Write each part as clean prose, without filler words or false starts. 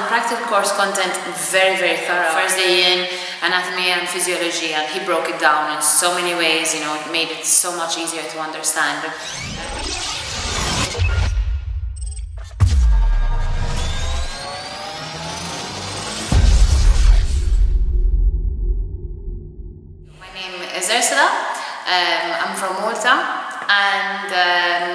practical course content, very, very thorough. First day in, anatomy and physiology, and he broke it down in so many ways, it made it so much easier to understand. My name is Ursula. I'm from Malta, and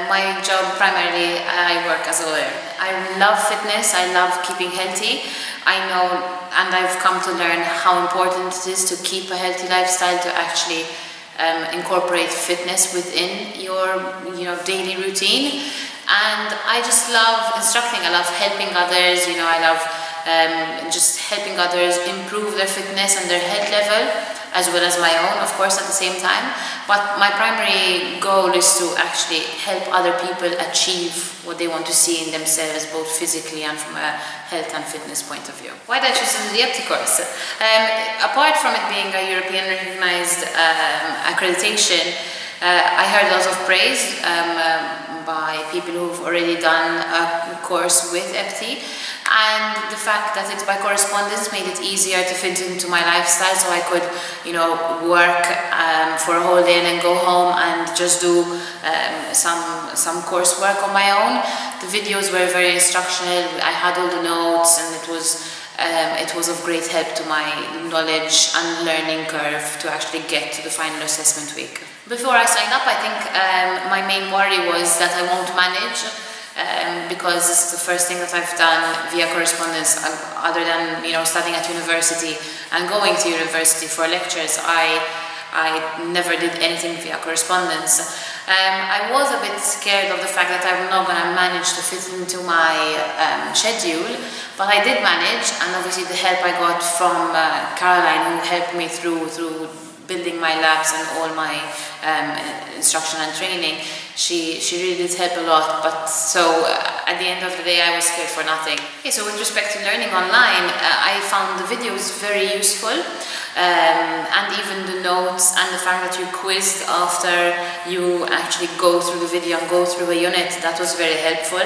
my job primarily, I work as a lawyer. I love fitness, I love keeping healthy. I know, and I've come to learn how important it is to keep a healthy lifestyle, to actually incorporate fitness within your daily routine. And I just love instructing, I love helping others, I love just helping others improve their fitness and their health level, as well as my own, of course, at the same time. But my primary goal is to actually help other people achieve what they want to see in themselves, both physically and from a health and fitness point of view. Why did I choose the EPTI course? Apart from it being a European recognized accreditation, I heard a lot of praise by people who've already done a course with EPTI, and the fact that it's by correspondence made it easier to fit into my lifestyle, so I could work for a whole day and then go home and just do some coursework on my own. The videos were very instructional, I had all the notes, and it was of great help to my knowledge and learning curve to actually get to the final assessment week. Before I signed up, I think my main worry was that I won't manage, because this is the first thing that I've done via correspondence, other than studying at university and going to university for lectures. I never did anything via correspondence. I was a bit scared of the fact that I'm not going to manage to fit into my schedule, but I did manage, and obviously the help I got from Caroline, who helped me through building my labs and all my instruction and training. She really did help a lot, but so at the end of the day I was scared for nothing. Okay, so with respect to learning online, I found the videos very useful, and even the notes and the fact that you quizzed after you actually go through the video and go through a unit, that was very helpful.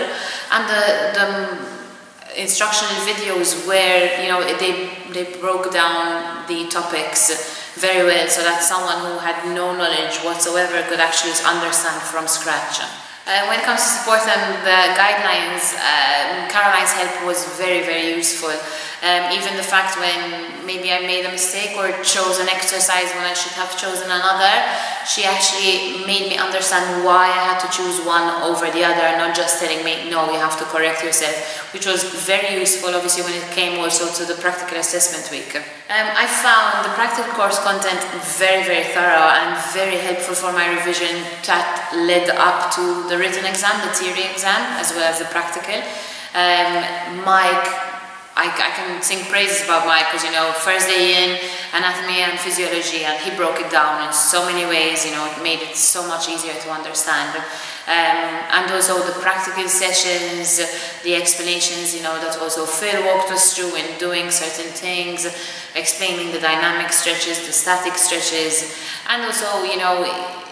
And the instructional videos where they broke down the topics very well, so that someone who had no knowledge whatsoever could actually understand from scratch. When it comes to support and the guidelines, Caroline's help was very, very useful. Even the fact when maybe I made a mistake or chose an exercise when I should have chosen another, she actually made me understand why I had to choose one over the other, not just telling me, no, you have to correct yourself, which was very useful, obviously, when it came also to the practical assessment week. I found the practical course content very, very thorough and very helpful for my revision that led up to the written exam, the theory exam, as well as the practical. Mike, I can sing praises about Mike, because first day in, anatomy and physiology, and he broke it down in so many ways, it made it so much easier to understand. And also the practical sessions, the explanations, that also Phil walked us through in doing certain things, explaining the dynamic stretches, the static stretches, and also,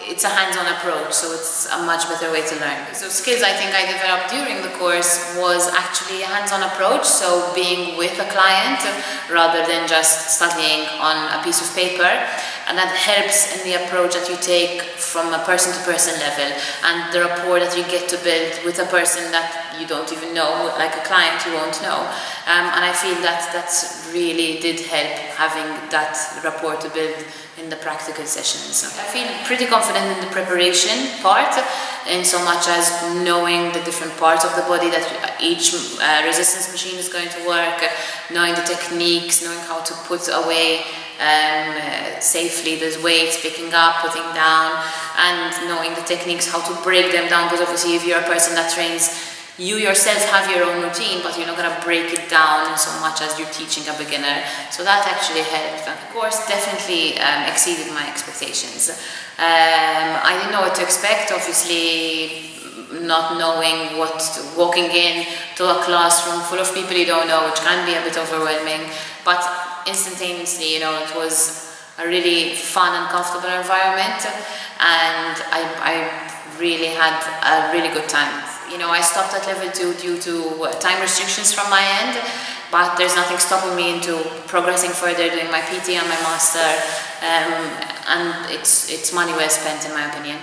it's a hands-on approach, so it's a much better way to learn. So skills I think I developed during the course was actually a hands-on approach, so being with a client rather than just studying on a piece of paper, and that helps in the approach that you take from a person-to-person level, and the rapport that you get to build with a person that you don't even know, like a client you won't know. And I feel that really did help, having that rapport to build in the practical sessions. I feel pretty confident in the preparation part, in so much as knowing the different parts of the body that each resistance machine is going to work, knowing the techniques, knowing how to put away safely those weights, picking up, putting down, and knowing the techniques, how to break them down, because obviously if you're a person that trains, you yourself have your own routine, but you're not going to break it down in so much as you're teaching a beginner. So that actually helped. The course definitely exceeded my expectations. I didn't know what to expect, obviously, not knowing walking in to a classroom full of people you don't know, which can be a bit overwhelming, but instantaneously, it was a really fun and comfortable environment, and I really had a really good time. I stopped at level 2 due to time restrictions from my end, but there's nothing stopping me into progressing further, doing my PT and my master, and it's money well spent in my opinion.